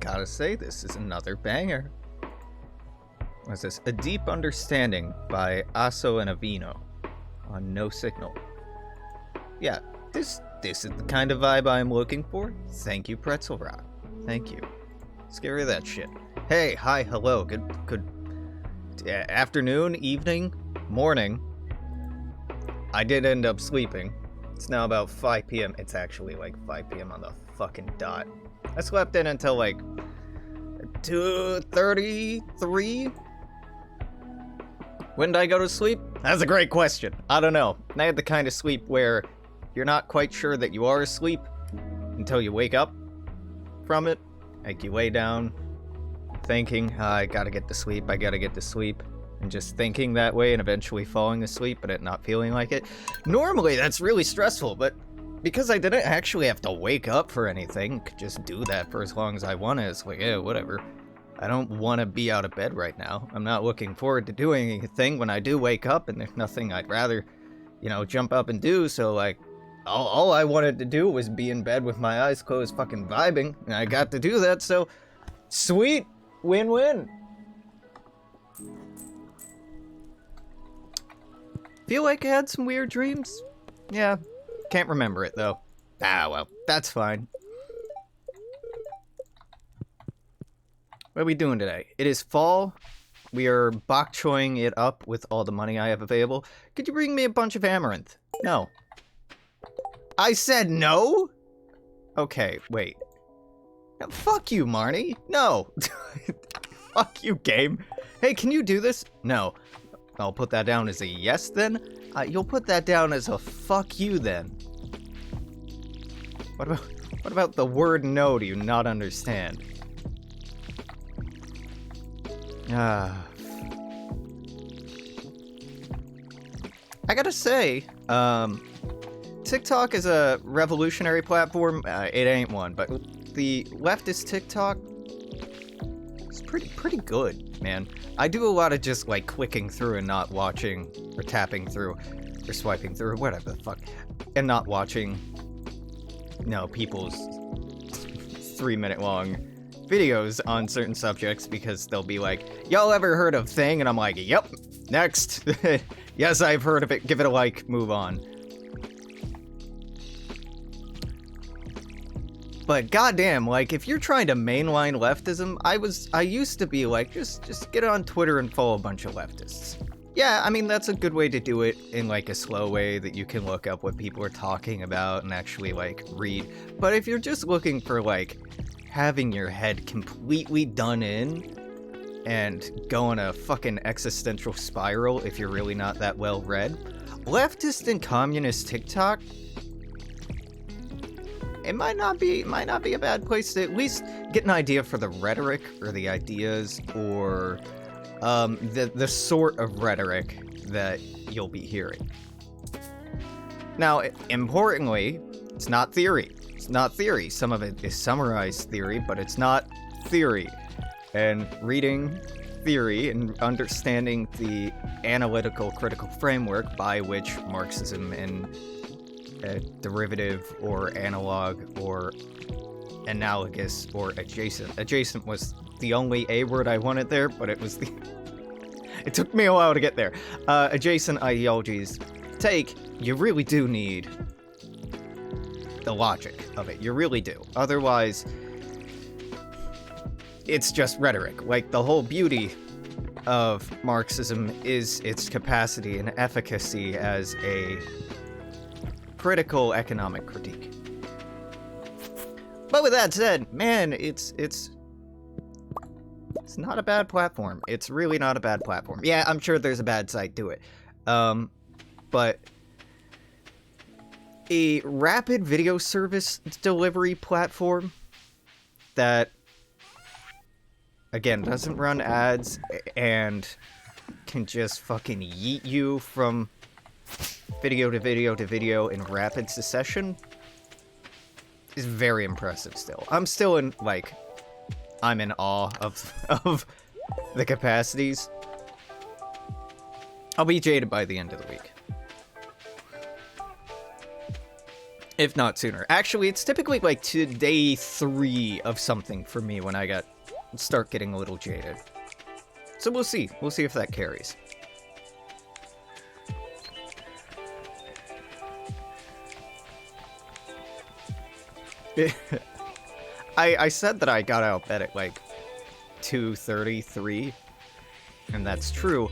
gotta say, this is another banger. What's this? A Deep Understanding by Asso and Avino on No Signal. Yeah, this is the kind of vibe I'm looking for. Thank you, Pretzel Rock. Thank you. Scary that shit. Hey, hi, hello, good afternoon, evening, morning. I did end up sleeping. It's now about 5 p.m. It's actually like 5 p.m. on the fucking dot. I slept in until like 2:33. When did I go to sleep? That's a great question. I don't know. I had the kind of sleep where you're not quite sure that you are asleep until you wake up from it. Like you lay down thinking, I gotta get to sleep, and just thinking that way and eventually falling asleep but it not feeling like it. Normally that's really stressful, but because I didn't actually have to wake up for anything, could just do that for as long as I wanted, it's like, yeah, whatever. I don't want to be out of bed right now. I'm not looking forward to doing anything when I do wake up, and there's nothing I'd rather, jump up and do, so, like, all I wanted to do was be in bed with my eyes closed fucking vibing, and I got to do that, so, sweet! Win-win! Feel like I had some weird dreams? Yeah, can't remember it, though. Ah, well, that's fine. What are we doing today? It is fall. We are bok choying it up with all the money I have available. Could you bring me a bunch of amaranth? No. I said no? Okay, wait. No, fuck you, Marnie. No. Fuck you, game. Hey, can you do this? No. I'll put that down as a yes then. You'll put that down as a fuck you then. What about the word no do you not understand? I gotta say, TikTok is a revolutionary platform. It ain't one, but the leftist TikTok is pretty good, man. I do a lot of just like clicking through and not watching, or tapping through, or swiping through, whatever the fuck, and not watching, people's 3-minute long videos on certain subjects, because they'll be like, y'all ever heard of thing? And I'm like, yep, next. Yes, I've heard of it, give it a like, move on. But goddamn, like, if you're trying to mainline leftism, I used to be like, just get on Twitter and follow a bunch of leftists. Yeah, I mean, that's a good way to do it in, like, a slow way that you can look up what people are talking about and actually, like, read. But if you're just looking for, like, having your head completely done in and go on a fucking existential spiral if you're really not that well read, leftist and communist TikTok, it might not be a bad place to at least get an idea for the rhetoric or the ideas or the sort of rhetoric that you'll be hearing. Now, importantly, it's not theory. It's not theory. Some of it is summarized theory, but it's not theory. And reading theory and understanding the analytical critical framework by which Marxism and derivative or analog or analogous or adjacent was the only A word I wanted there, but it was it took me a while to get there. Adjacent ideologies you really do need the logic of it. You really do. Otherwise, it's just rhetoric. Like, the whole beauty of Marxism is its capacity and efficacy as a critical economic critique. But with that said, man, it's not a bad platform. It's really not a bad platform. Yeah, I'm sure there's a bad side to it. But a rapid video service delivery platform that, again, doesn't run ads and can just fucking yeet you from video to video to video in rapid succession is very impressive still. I'm still in, like, I'm in awe of the capacities. I'll be jaded by the end of the week. If not sooner. Actually, it's typically like to day 3 of something for me when I start getting a little jaded. So we'll see. We'll see if that carries. I said that I got out of bed at like 2:33, and that's true,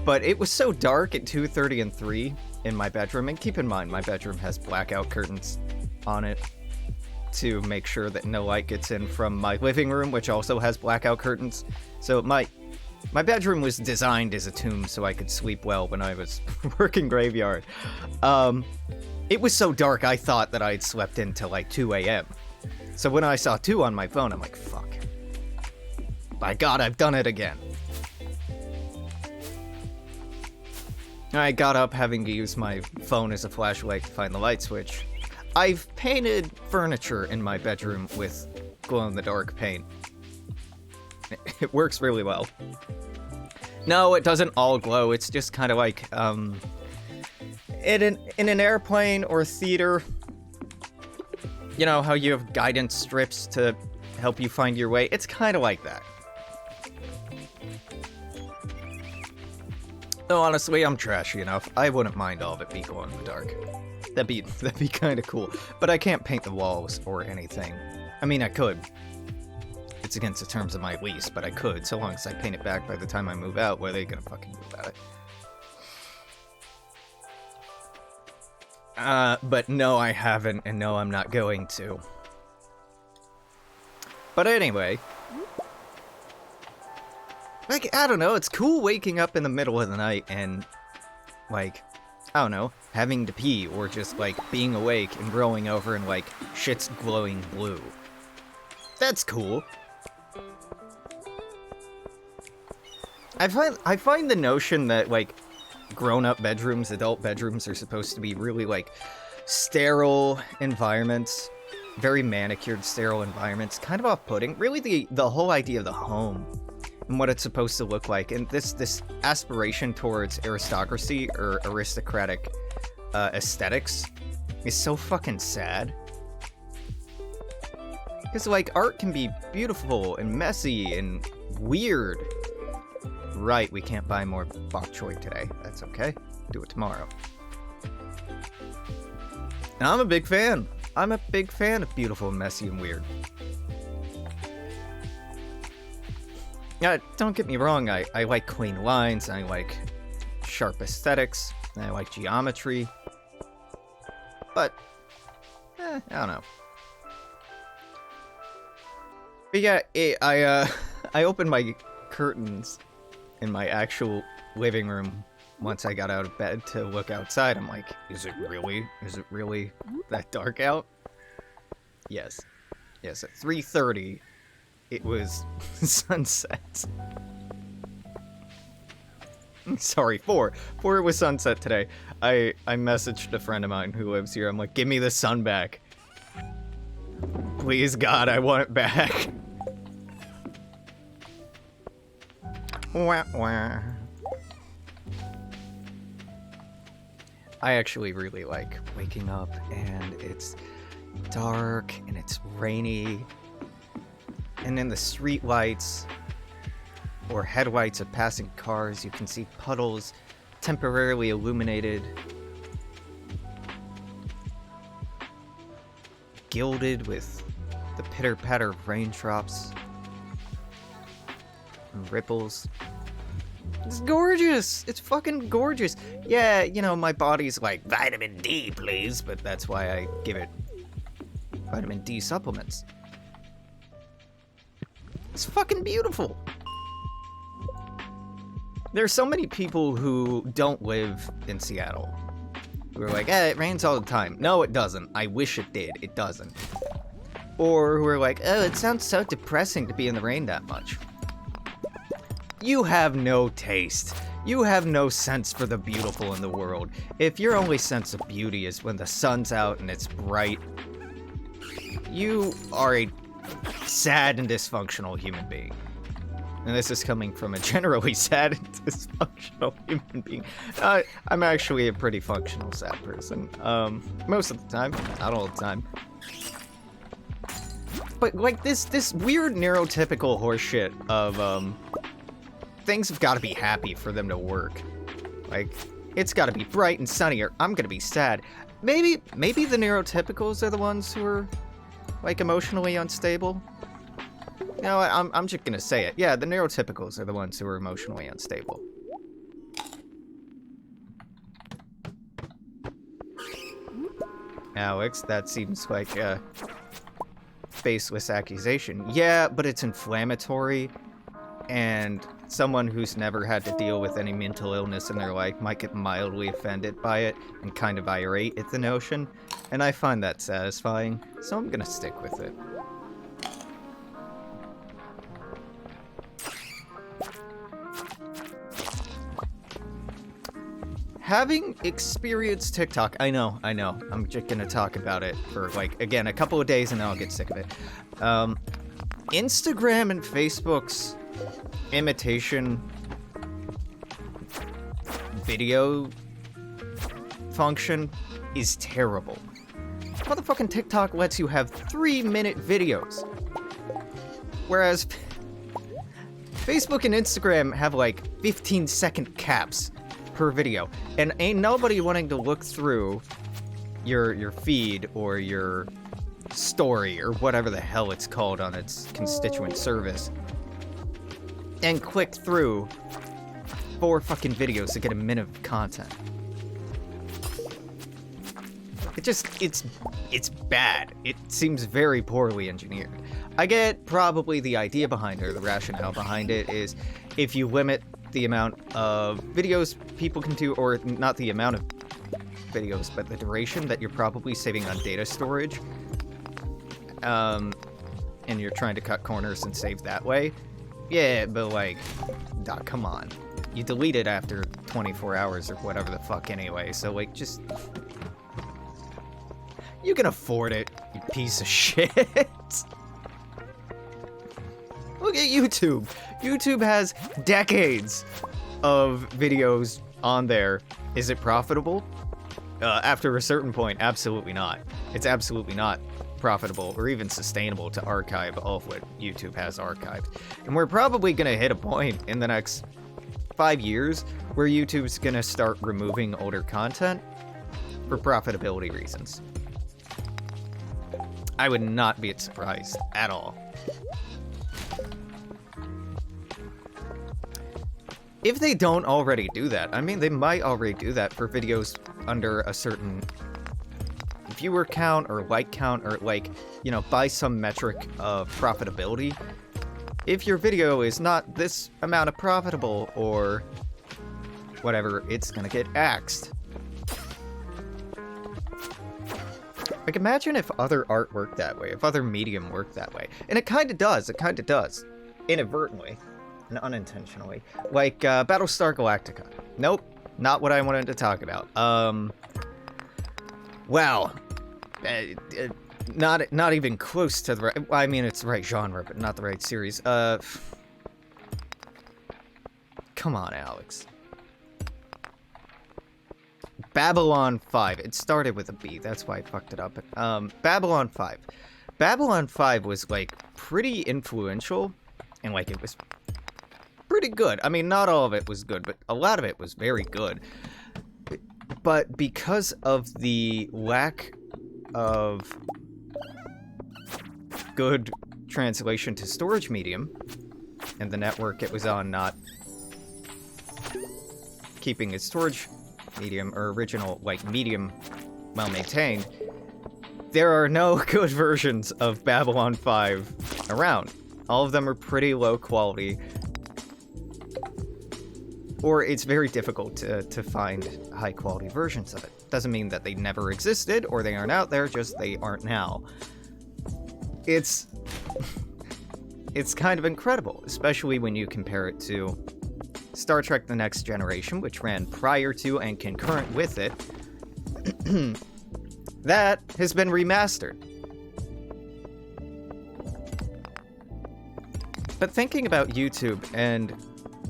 but it was so dark at 2:30 and 3 in my bedroom, and keep in mind my bedroom has blackout curtains on it to make sure that no light gets in from my living room, which also has blackout curtains. So my bedroom was designed as a tomb so I could sleep well when I was working graveyard. It was so dark I thought that I'd slept until like 2 a.m. So when I saw 2 on my phone, I'm like, fuck. By God, I've done it again. I got up having to use my phone as a flashlight to find the light switch. I've painted furniture in my bedroom with glow-in-the-dark paint. It works really well. No, it doesn't all glow. It's just kind of like, in an airplane or theater, you know how you have guidance strips to help you find your way? It's kind of like that. No, honestly, I'm trashy enough. I wouldn't mind all of it be glow in the dark. That'd be kind of cool. But I can't paint the walls or anything. I mean, I could. It's against the terms of my lease, but I could, so long as I paint it back by the time I move out. What are they gonna fucking do about it? But no, I haven't, and no, I'm not going to. But anyway, like, I don't know, it's cool waking up in the middle of the night and, like, I don't know, having to pee, or just, like, being awake and rolling over and, like, shit's glowing blue. That's cool. I find the notion that, like, grown-up bedrooms, adult bedrooms are supposed to be really, like, sterile environments, very manicured, sterile environments, kind of off-putting. Really, the whole idea of the home and what it's supposed to look like, and this aspiration towards aristocracy or aristocratic aesthetics is so fucking sad. Because, like, art can be beautiful and messy and weird. Right, we can't buy more bok choy today. That's okay. Do it tomorrow. And I'm a big fan. I'm a big fan of beautiful, messy, and weird. Yeah, don't get me wrong, I like clean lines, I like sharp aesthetics, and I like geometry. But, I don't know. But yeah, I opened my curtains in my actual living room once I got out of bed to look outside. I'm like, is it really that dark out? Yes. Yes, at 3:30, it was sunset. Sorry, 4 it was sunset today. I messaged a friend of mine who lives here. I'm like, give me the sun back. Please, God, I want it back. Wah, wah. I actually really like waking up and it's dark and it's rainy, and then the street lights or headlights of passing cars, you can see puddles temporarily illuminated, gilded with the pitter-patter of raindrops and ripples. It's gorgeous! It's fucking gorgeous! Yeah, you know, my body's like, vitamin D, please, but that's why I give it vitamin D supplements. It's fucking beautiful! There's so many people who don't live in Seattle who are like, it rains all the time. No, it doesn't. I wish it did. It doesn't. Or who are like, oh, it sounds so depressing to be in the rain that much. You have no taste. You have no sense for the beautiful in the world. If your only sense of beauty is when the sun's out and it's bright, you are a sad and dysfunctional human being. and this is coming from a generally sad and dysfunctional human being. I'm actually a pretty functional sad person. Most of the time, not all the time. But like this weird neurotypical horseshit of things have got to be happy for them to work. Like it's got to be bright and sunny, or I'm gonna be sad. Maybe the neurotypicals are the ones who are like emotionally unstable. You know what, I'm just gonna say it. Yeah, the neurotypicals are the ones who are emotionally unstable. Alex, that seems like a baseless accusation. Yeah, but it's inflammatory, and someone who's never had to deal with any mental illness in their life might get mildly offended by it and kind of irate at the notion, and I find that satisfying, so I'm gonna stick with it. Having experienced TikTok, I know, I'm just gonna talk about it for, like, again, a couple of days and then I'll get sick of it. Instagram and Facebook's imitation video function is terrible. Motherfucking TikTok lets you have 3-minute videos, whereas Facebook and Instagram have, like, 15-second caps per video, and ain't nobody wanting to look through your feed or your story or whatever the hell it's called on its constituent service and click through 4 fucking videos to get a minute of content. It's bad. It seems very poorly engineered. I get probably the idea behind it, or the rationale behind it, is if you limit the amount of videos people can do, or not the amount of videos, but the duration, that you're probably saving on data storage. And you're trying to cut corners and save that way. Yeah, but like, come on. You delete it after 24 hours or whatever the fuck anyway, so like, just... You can afford it, you piece of shit. Look at YouTube. YouTube has decades of videos on there. Is it profitable? After a certain point, absolutely not. It's absolutely not profitable or even sustainable to archive all of what YouTube has archived. And we're probably gonna hit a point in the next 5 years where YouTube's gonna start removing older content for profitability reasons. I would not be surprised at all. If they don't already do that, I mean, they might already do that for videos under a certain viewer count or like count, or like, you know, by some metric of profitability. If your video is not this amount of profitable or whatever, it's gonna get axed. Like, imagine if other art worked that way, if other medium worked that way. And it kinda does, inadvertently. And unintentionally. Like, Battlestar Galactica. Nope, not what I wanted to talk about. Wow. Not even close to the right... I mean, it's the right genre, but not the right series. Come on, Alex. Babylon 5. It started with a B, that's why I fucked it up. Babylon 5. Babylon 5 was, like, pretty influential, and, like, it was pretty good. I mean, not all of it was good, but a lot of it was very good. But because of the lack of good translation to storage medium, and the network it was on not keeping its storage medium, or original, like, medium well maintained, there are no good versions of Babylon 5 around. All of them are pretty low quality, or it's very difficult to find high-quality versions of it. Doesn't mean that they never existed, or they aren't out there, just they aren't now. It's kind of incredible, especially when you compare it to Star Trek The Next Generation, which ran prior to and concurrent with it. That has been remastered. But thinking about YouTube and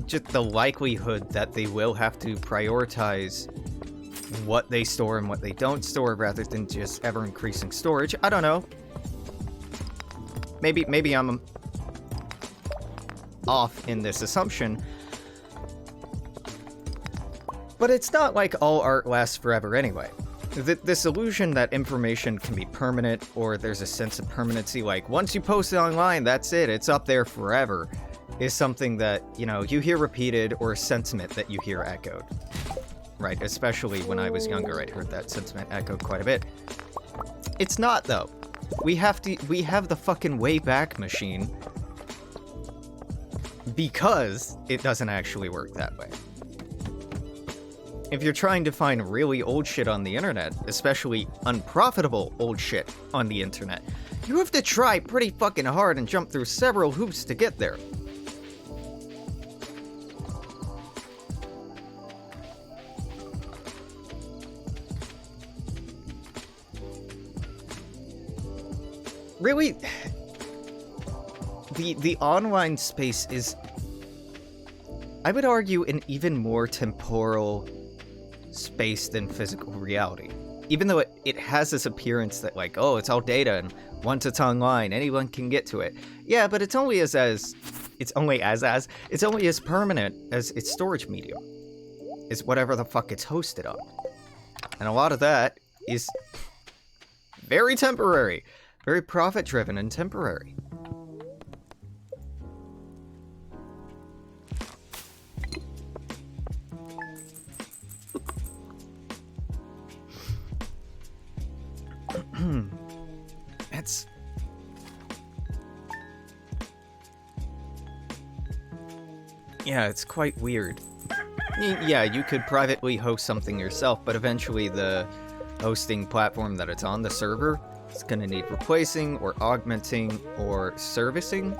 just the likelihood that they will have to prioritize what they store and what they don't store rather than just ever-increasing storage, I don't know. Maybe I'm off in this assumption. But it's not like all art lasts forever anyway. This illusion that information can be permanent, or there's a sense of permanency, like once you post it online, that's it, it's up there forever, is something that, you know, you hear repeated, or a sentiment that you hear echoed. Right, especially when I was younger, I'd heard that sentiment echoed quite a bit. It's not, though. We have the fucking Wayback Machine because it doesn't actually work that way. If you're trying to find really old shit on the internet, especially unprofitable old shit on the internet, you have to try pretty fucking hard and jump through several hoops to get there. Really, the online space is, I would argue, an even more temporal space than physical reality. Even though it has this appearance that, like, oh, it's all data, and once it's online, anyone can get to it. Yeah, but it's only as permanent as its storage medium. Is whatever the fuck it's hosted on. And a lot of that is very temporary. Very profit-driven and temporary. It's... yeah, it's quite weird. Yeah, you could privately host something yourself, but eventually the hosting platform that it's on, the server, it's gonna need replacing, or augmenting, or servicing.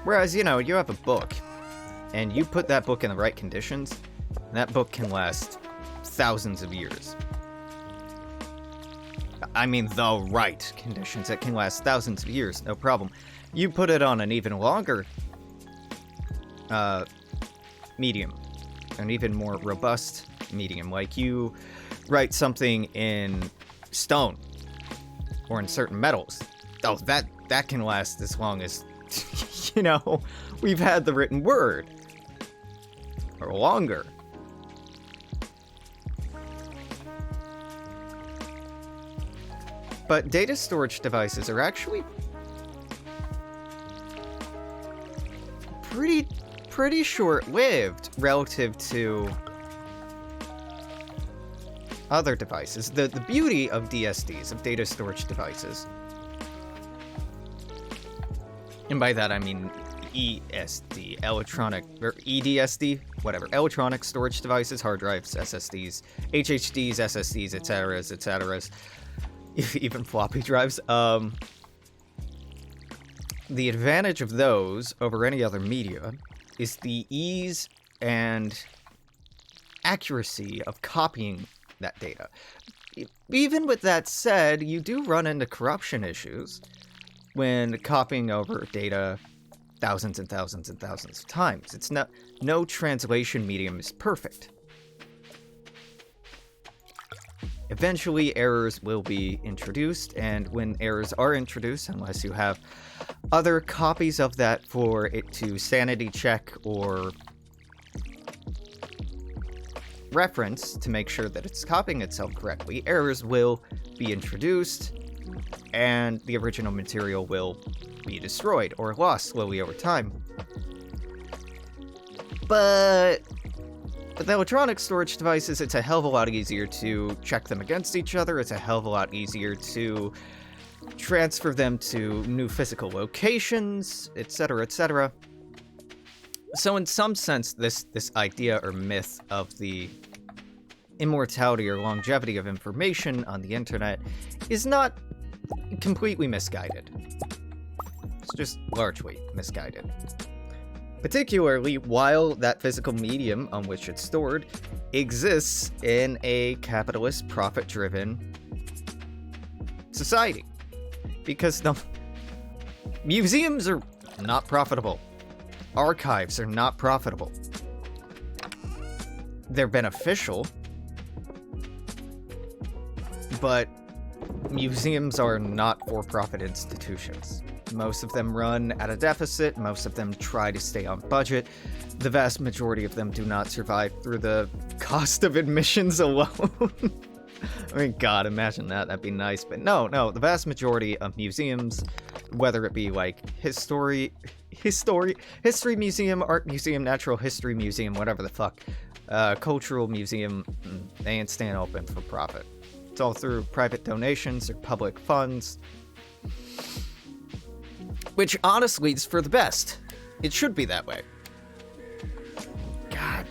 Whereas, you know, you have a book, and you put that book in the right conditions, and that book can last thousands of years. I mean, the right conditions. It can last thousands of years, no problem. You put it on an even longer medium, an even more robust medium, like you write something in stone or in certain metals. Oh, that can last as long as, you know, we've had the written word, or longer. But data storage devices are actually pretty short-lived relative to other devices. The beauty of DSDs, of data storage devices, and by that I mean ESD, electronic, or EDSD, whatever, electronic storage devices, hard drives, SSDs, HHDs, SSDs, etc., even floppy drives. The advantage of those over any other media is the ease and accuracy of copying that data. Even with that said, you do run into corruption issues when copying over data thousands and thousands and thousands of times. It's no translation medium is perfect. Eventually, errors will be introduced, and when errors are introduced, unless you have other copies of that for it to sanity check or reference to make sure that it's copying itself correctly, errors will be introduced, and the original material will be destroyed or lost slowly over time. But with electronic storage devices, it's a hell of a lot easier to check them against each other. It's a hell of a lot easier to transfer them to new physical locations, etc., etc. So in some sense, this idea or myth of the immortality or longevity of information on the internet is not completely misguided. It's just largely misguided. Particularly while that physical medium on which it's stored exists in a capitalist, profit-driven society. Because Museums are not profitable. Archives are not profitable. They're beneficial, but museums are not for-profit institutions. Most of them run at a deficit, most of them try to stay on budget. The vast majority of them do not survive through the cost of admissions alone. I mean, God, imagine that. That'd be nice. But no, the vast majority of museums, whether it be like history museum, art museum, natural history museum, whatever the fuck, cultural museum, they ain't staying open for profit. It's all through private donations or public funds. Which, honestly, is for the best. It should be that way. God.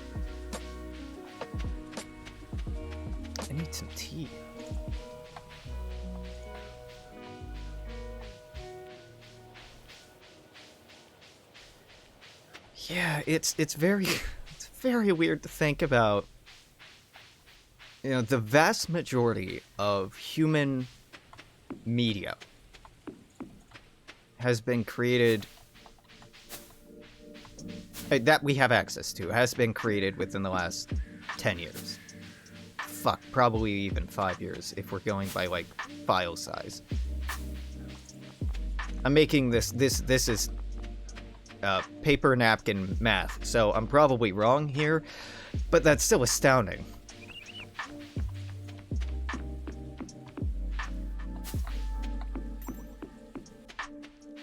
I need some tea. Yeah, it's very weird to think about. You know, the vast majority of human media has been created, that we have access to, has been created within the last 10 years. Fuck, probably even 5 years, if we're going by, like, file size. I'm making this is paper napkin math, so I'm probably wrong here, but that's still astounding.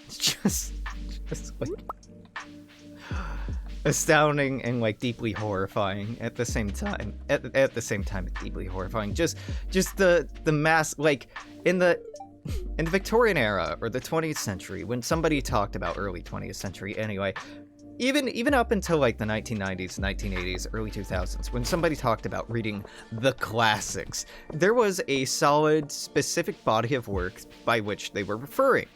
Just like astounding and like deeply horrifying at the same time. At the same time, deeply horrifying. Just the mass, like in the Victorian era or the 20th century, when somebody talked about early 20th century anyway, even up until like the 1990s, 1980s, early 2000s, when somebody talked about reading the classics, there was a solid, specific body of work by which they were referring.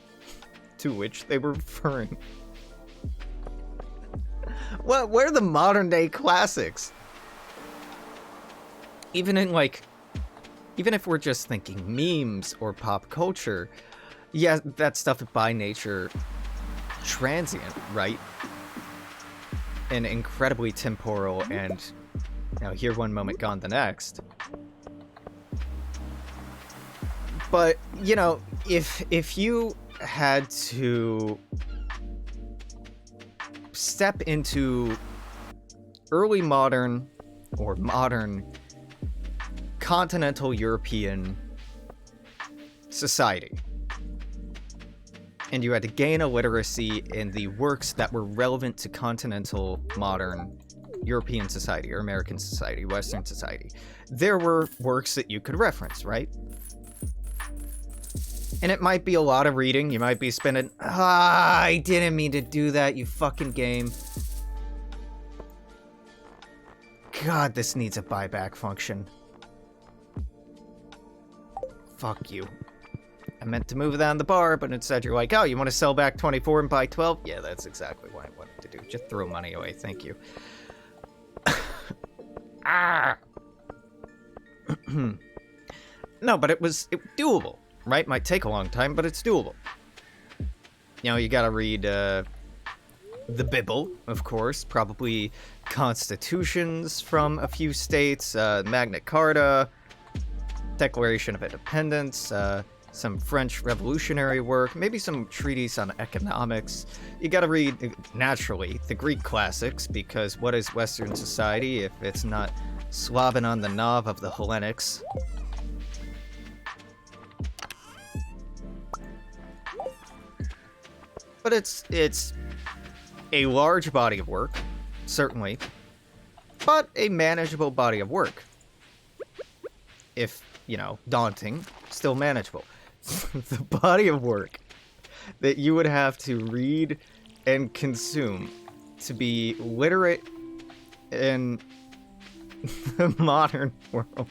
What? Where are the modern day classics? Even if we're just thinking memes or pop culture, yeah, that stuff is by nature transient, right? And incredibly temporal, and you know, here one moment, gone the next. But you know, if you had to step into early modern or modern continental European society, and you had to gain a literacy in the works that were relevant to continental modern European society or American society, Western society, there were works that you could reference, right? And it might be a lot of reading. You might be spending... I didn't mean to do that, you fucking game. God, this needs a buyback function. Fuck you. I meant to move that on the bar, but instead you're like, oh, you want to sell back 24 and buy 12? Yeah, that's exactly what I wanted to do. Just throw money away, thank you. Ah! No, but it was doable. Right? Might take a long time, but it's doable. You know, you gotta read the Bible, of course, probably constitutions from a few states, Magna Carta, Declaration of Independence, some French revolutionary work, maybe some treatise on economics. You gotta read, naturally, the Greek classics, because what is Western society if it's not slobbing on the knob of the Hellenics? But it's a large body of work, certainly, but a manageable body of work. If, you know, daunting, still manageable. The body of work that you would have to read and consume to be literate in the modern world.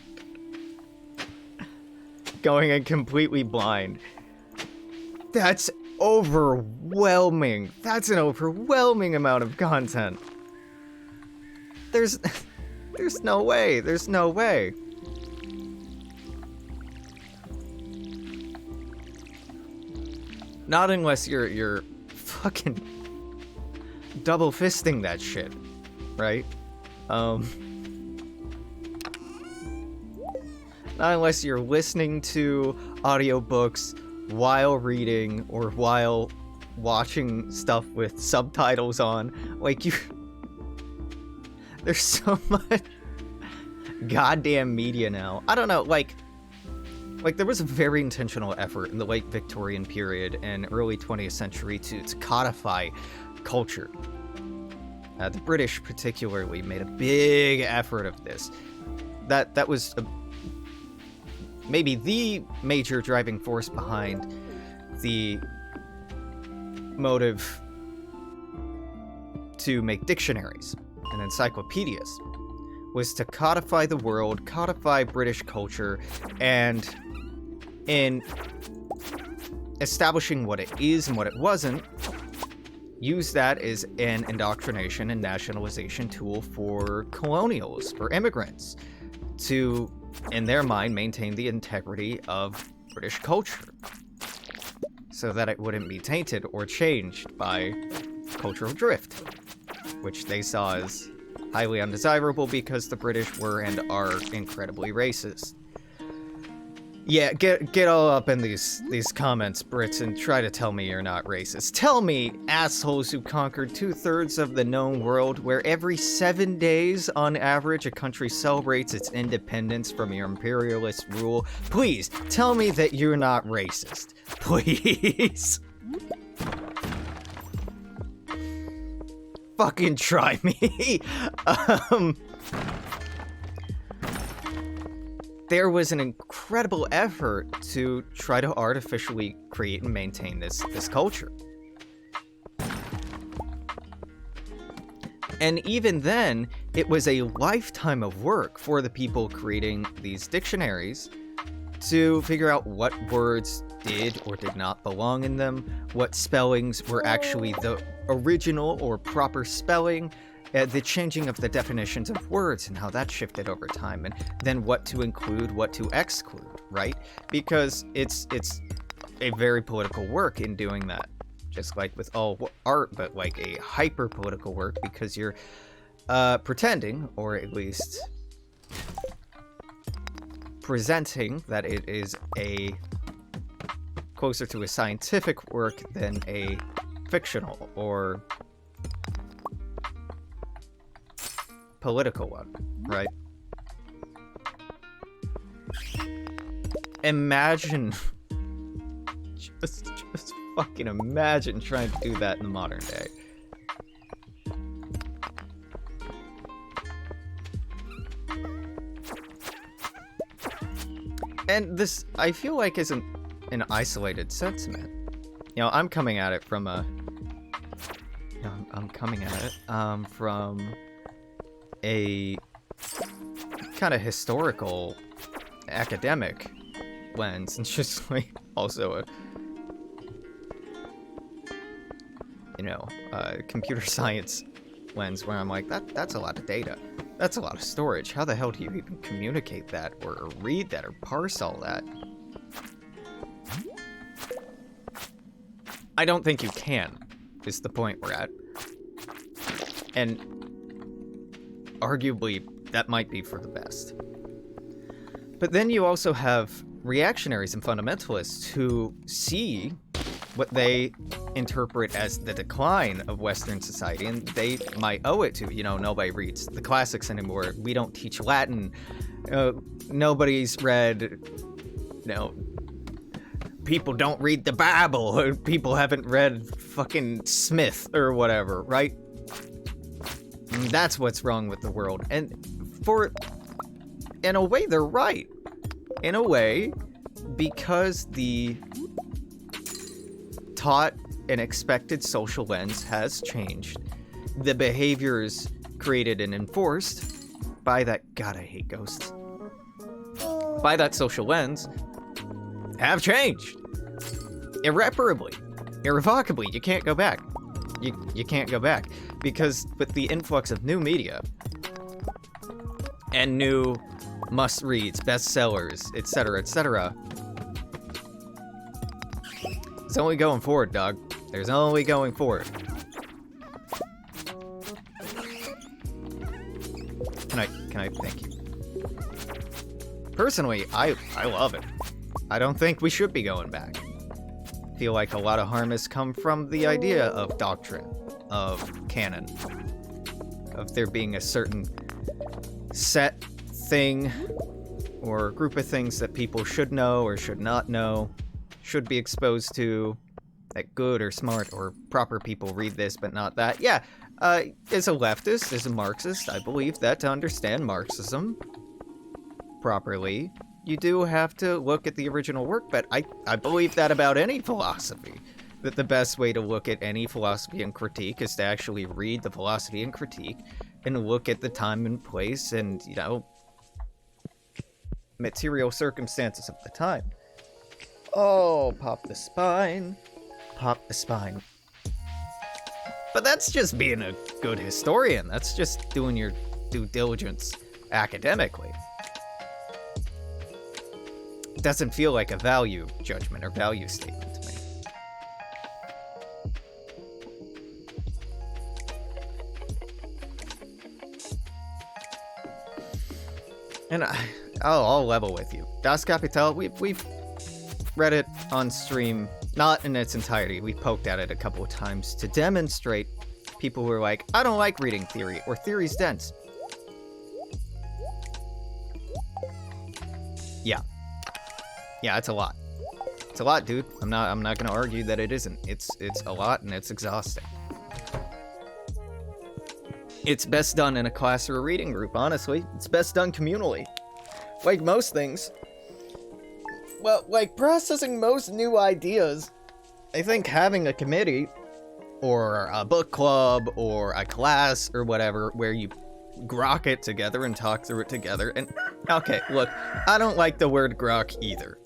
Going in completely blind. That's overwhelming. That's an overwhelming amount of content. There's no way. There's no way. Not unless you're fucking double fisting that shit, right? Not unless you're listening to audiobooks while reading or while watching stuff with subtitles on. Like, there's so much goddamn media now. I don't know, like there was a very intentional effort in the late Victorian period and early 20th century to codify culture. The British particularly made a big effort of this. That was maybe the major driving force behind the motive to make dictionaries and encyclopedias, was to codify the world, codify British culture, and in establishing what it is and what it wasn't, use that as an indoctrination and nationalization tool for colonials, for immigrants, to, in their mind, maintain the integrity of British culture, so that it wouldn't be tainted or changed by cultural drift, which they saw as highly undesirable because the British were and are incredibly racist. Yeah, get all up in these comments, Brits, and try to tell me you're not racist. Tell me, assholes who conquered 2/3 of the known world, where every 7 days, on average, a country celebrates its independence from your imperialist rule. Please, tell me that you're not racist. Please. Fucking try me. There was an incredible effort to try to artificially create and maintain this culture. And even then, it was a lifetime of work for the people creating these dictionaries to figure out what words did or did not belong in them, what spellings were actually the original or proper spelling, the changing of the definitions of words and how that shifted over time, and then what to include, what to exclude, right? Because it's a very political work in doing that, just like with all art, but like a hyper-political work, because you're pretending, or at least presenting, that it is a closer to a scientific work than a fictional or political one, right? Imagine, just fucking imagine trying to do that in the modern day. And this, I feel like, isn't an isolated sentiment. You know, I'm coming at it from a, you know, I'm coming at it from a kind of historical, academic lens, and just like also a, you know, computer science lens, where I'm like, that's a lot of data, that's a lot of storage. How the hell do you even communicate that, or read that, or parse all that? I don't think you can, is the point we're at. And arguably, that might be for the best. But then you also have reactionaries and fundamentalists who see what they interpret as the decline of Western society, and they might owe it to, you know, nobody reads the classics anymore, we don't teach Latin, nobody's read, you know, people don't read the Bible, or people haven't read fucking Smith or whatever, right? And that's what's wrong with the world. And in a way, they're right. In a way, because the taught and expected social lens has changed, the behaviors created and enforced by that, God, I hate ghosts, by that social lens have changed. Irreparably. Irrevocably. You can't go back. You can't go back. Because with the influx of new media and new must-reads, bestsellers, etc., etc., It's only going forward, dog. There's only going forward. Can I thank you. Personally, I love it. I don't think we should be going back. I feel like a lot of harm has come from the idea of doctrine, of canon, of there being a certain set thing or group of things that people should know or should not know, should be exposed to, that good or smart or proper people read this but not that. Yeah, as a leftist, as a Marxist, I believe that to understand Marxism properly, you do have to look at the original work, but I believe that about any philosophy. That the best way to look at any philosophy and critique is to actually read the philosophy and critique and look at the time and place and, you know, material circumstances of the time. Oh, pop the spine. Pop the spine. But that's just being a good historian. That's just doing your due diligence academically. It doesn't feel like a value judgment or value statement to me. And I'll level with you. Das Kapital, we've read it on stream, not in its entirety. We poked at it a couple of times to demonstrate people who are like, I don't like reading theory, or theory's dense. Yeah. Yeah, it's a lot. It's a lot, dude. I'm not gonna argue that it isn't. It's a lot and it's exhausting. It's best done in a class or a reading group, honestly. It's best done communally. Like most things. Well, like processing most new ideas, I think having a committee, or a book club, or a class, or whatever, where you grok it together and talk through it together, and okay, look, I don't like the word grok either.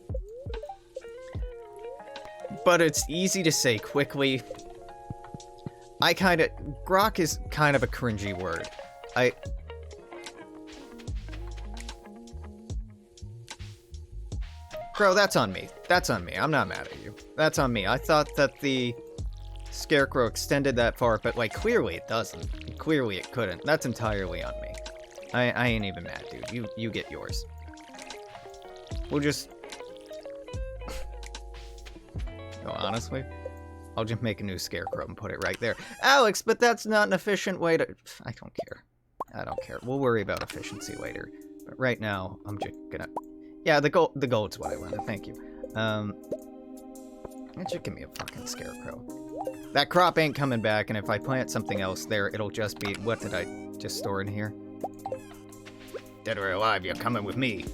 But it's easy to say quickly. Grok is kind of a cringy word. Bro, that's on me. That's on me. I'm not mad at you. That's on me. I thought that the Scarecrow extended that far, but, like, clearly it doesn't. Clearly it couldn't. That's entirely on me. I ain't even mad, dude. You get yours. We'll just... Oh, honestly, I'll just make a new Scarecrow and put it right there. Alex, but that's not an efficient way to... I don't care. I don't care. We'll worry about efficiency later. But right now, I'm just gonna... Yeah, the gold's what I wanted. Thank you. Just give me a fucking Scarecrow. That crop ain't coming back, and if I plant something else there, it'll just be... What did I just store in here? Dead or alive, you're coming with me.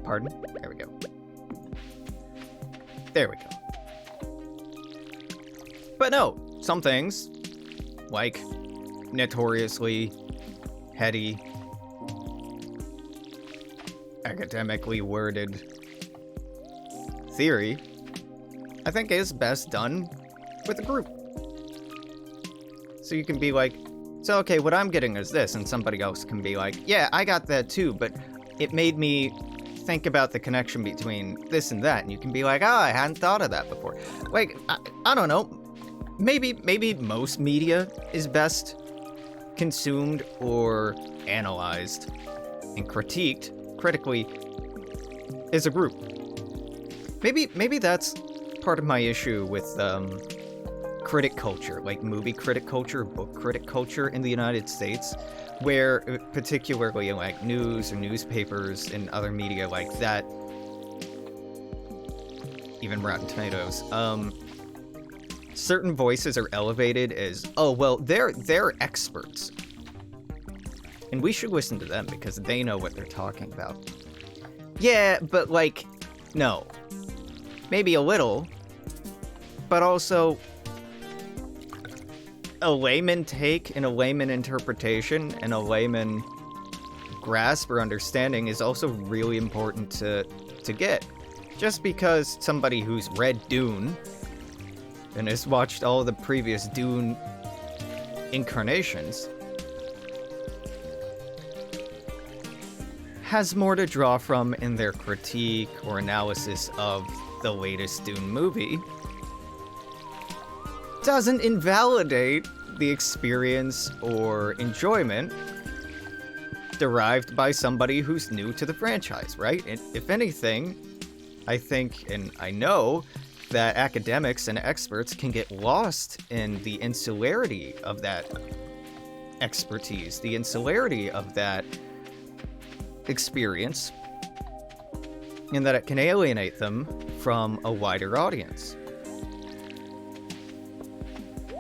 Pardon? There we go. There we go. But no, some things, like notoriously heady, academically worded theory, I think is best done with a group. So you can be like, so okay, what I'm getting is this, and somebody else can be like, yeah, I got that too, but it made me think about the connection between this and that, and you can be like, oh, I hadn't thought of that before. Like, I don't know, maybe most media is best consumed or analyzed and critiqued critically as a group. Maybe that's part of my issue with critic culture, like movie critic culture, book critic culture in the United States, where particularly in like news or newspapers and other media like that, even Rotten Tomatoes, certain voices are elevated as, oh, well, they're experts. And we should listen to them because they know what they're talking about. Yeah, but like, no. Maybe a little, but also a layman take and a layman interpretation and a layman grasp or understanding is also really important to get. Just because somebody who's read Dune and has watched all of the previous Dune incarnations has more to draw from in their critique or analysis of the latest Dune movie doesn't invalidate the experience or enjoyment derived by somebody who's new to the franchise, right? And if anything, I think, and I know, that academics and experts can get lost in the insularity of that expertise, the insularity of that experience, and that it can alienate them from a wider audience.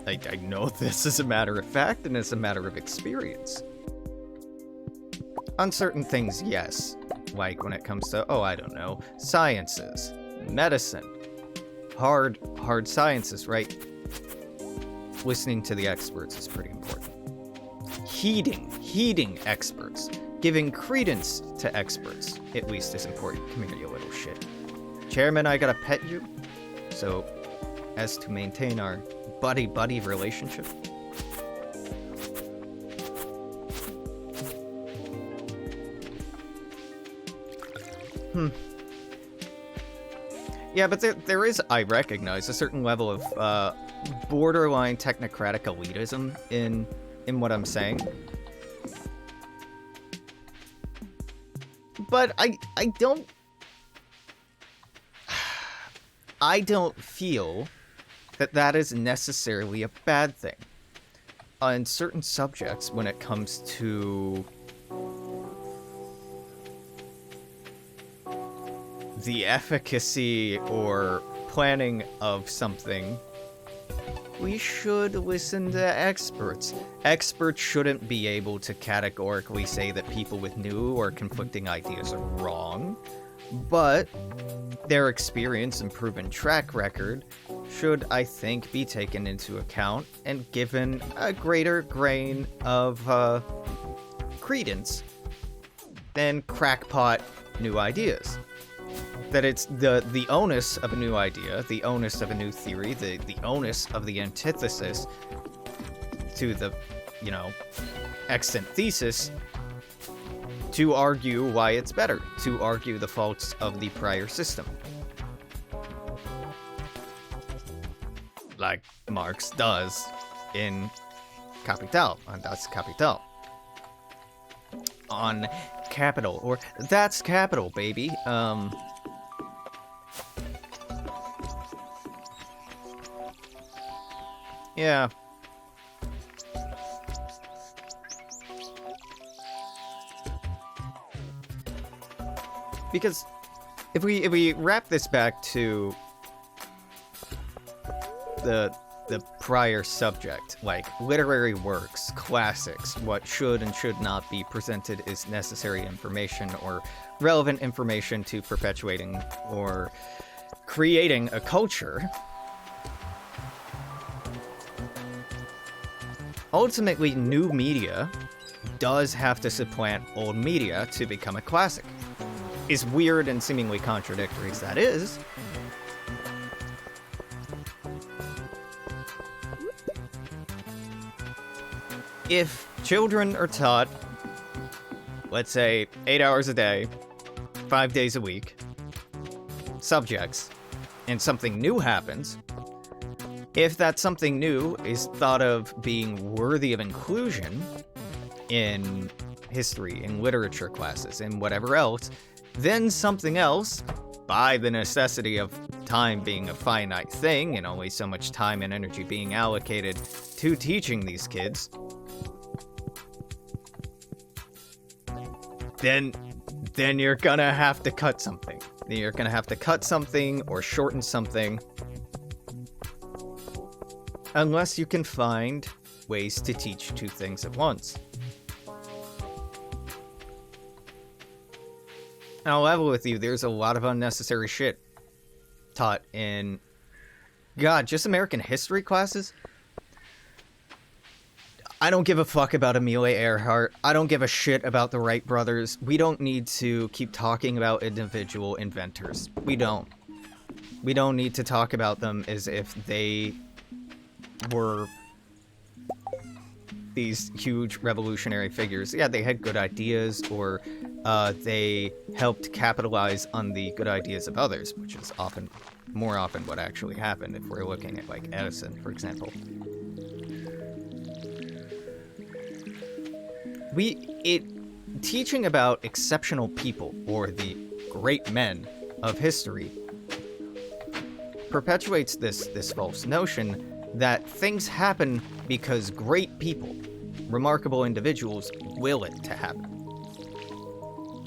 I know this is a matter of fact, and it's a matter of experience. On certain things, yes. Like when it comes to, I don't know, sciences, medicine, hard sciences, right? Listening to the experts is pretty important. Heeding experts, giving credence to experts, at least is important. Come here, you little shit. Chairman, I gotta pet you, so as to maintain our buddy-buddy relationship. Yeah, but there is, I recognize, a certain level of borderline technocratic elitism in what I'm saying. But I don't feel that is necessarily a bad thing. On certain subjects, when it comes to the efficacy or planning of something, we should listen to experts. Experts shouldn't be able to categorically say that people with new or conflicting ideas are wrong, but their experience and proven track record should, I think, be taken into account and given a greater grain of credence than crackpot new ideas. That it's the onus of a new idea, the onus of a new theory, the onus of the antithesis to the, extant thesis to argue why it's better, to argue the faults of the prior system. Like Marx does in Capital, and that's Capital. On Capital, or that's Capital, baby. Yeah. Because if we wrap this back to the prior subject, like literary works, classics, what should and should not be presented as necessary information or relevant information to perpetuating or creating a culture, ultimately new media does have to supplant old media to become a classic. As weird and seemingly contradictory as that is, if children are taught, let's say, 8 hours a day, 5 days a week, subjects, and something new happens, if that something new is thought of being worthy of inclusion in history, in literature classes, and whatever else, then something else, by the necessity of time being a finite thing, and only so much time and energy being allocated to teaching these kids, then you're gonna have to cut something. You're gonna have to cut something or shorten something, unless you can find ways to teach two things at once. I'll level with you, there's a lot of unnecessary shit taught in, God, just American history classes. I don't give a fuck about Amelia Earhart. I don't give a shit about the Wright brothers. We don't need to keep talking about individual inventors. We don't. We don't need to talk about them as if they were these huge revolutionary figures. Yeah, they had good ideas or they helped capitalize on the good ideas of others, which is more often what actually happened if we're looking at, like, Edison, for example. Teaching about exceptional people, or the great men of history, perpetuates this false notion that things happen because great people, remarkable individuals, will it to happen.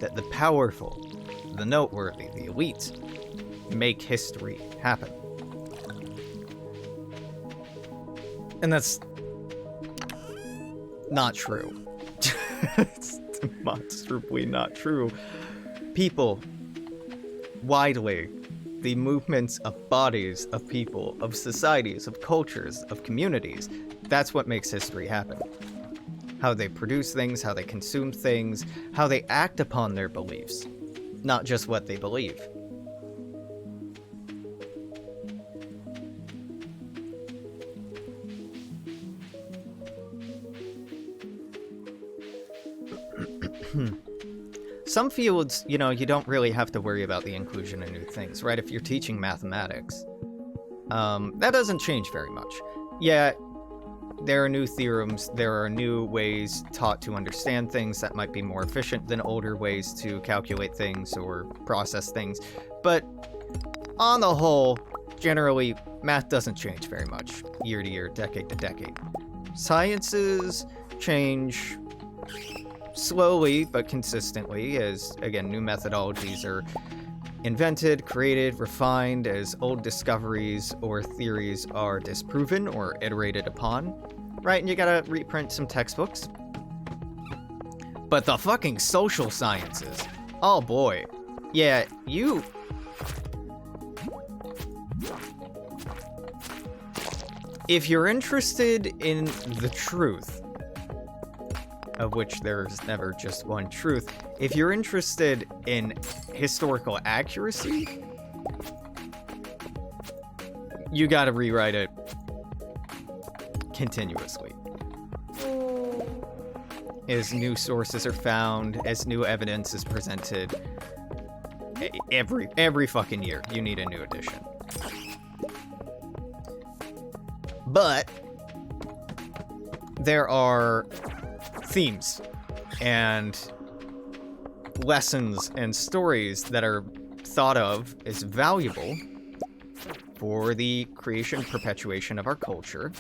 That the powerful, the noteworthy, the elite, make history happen. And that's not true. It's demonstrably not true. People, widely, the movements of bodies, of people, of societies, of cultures, of communities, that's what makes history happen. How they produce things, how they consume things, how they act upon their beliefs, not just what they believe. Some fields, you don't really have to worry about the inclusion of new things, right? If you're teaching mathematics, that doesn't change very much. Yeah, there are new theorems, there are new ways taught to understand things that might be more efficient than older ways to calculate things or process things, but on the whole, generally, math doesn't change very much, year to year, decade to decade. Sciences change slowly but consistently as, again, new methodologies are invented, created, refined, as old discoveries or theories are disproven or iterated upon, right? And you gotta reprint some textbooks. But the fucking social sciences, oh boy. Yeah, if you're interested in the truth, of which there's never just one truth, if you're interested in historical accuracy, you gotta rewrite it continuously. As new sources are found, as new evidence is presented, every fucking year, you need a new edition. But there are themes and lessons and stories that are thought of as valuable for the creation and perpetuation of our culture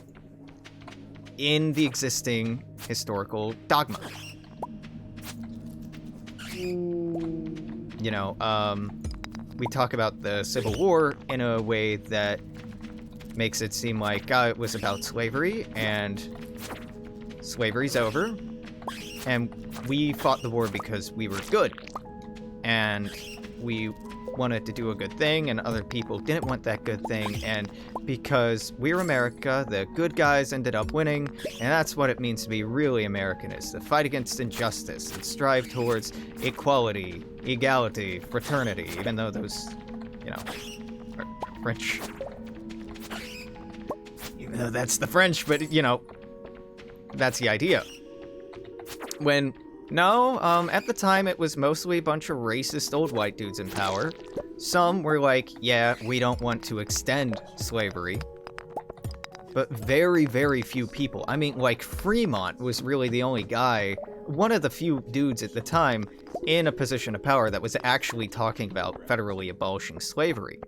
in the existing historical dogma. We talk about the Civil War in a way that makes it seem like it was about slavery, and slavery's over, and we fought the war because we were good, and we wanted to do a good thing, and other people didn't want that good thing, and because we're America, the good guys ended up winning, and that's what it means to be really American, is to fight against injustice and strive towards equality, equality, fraternity, even though those, are French. Even though that's the French, but, that's the idea. When, no, at the time it was mostly a bunch of racist old white dudes in power. Some were like, yeah, we don't want to extend slavery. But very, very few people. I mean, like, Fremont was really the only guy, one of the few dudes at the time in a position of power that was actually talking about federally abolishing slavery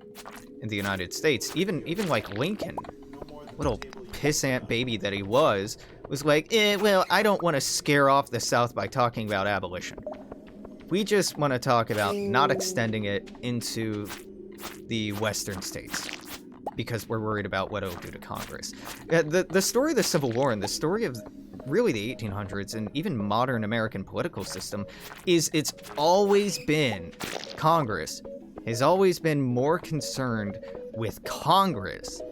in the United States. Even like Lincoln, little pissant baby that he was like, well, I don't want to scare off the South by talking about abolition. We just want to talk about not extending it into the Western states because we're worried about what it'll do to Congress. The story of the Civil War and the story of really the 1800s and even modern American political system is it's always been Congress has always been more concerned with Congress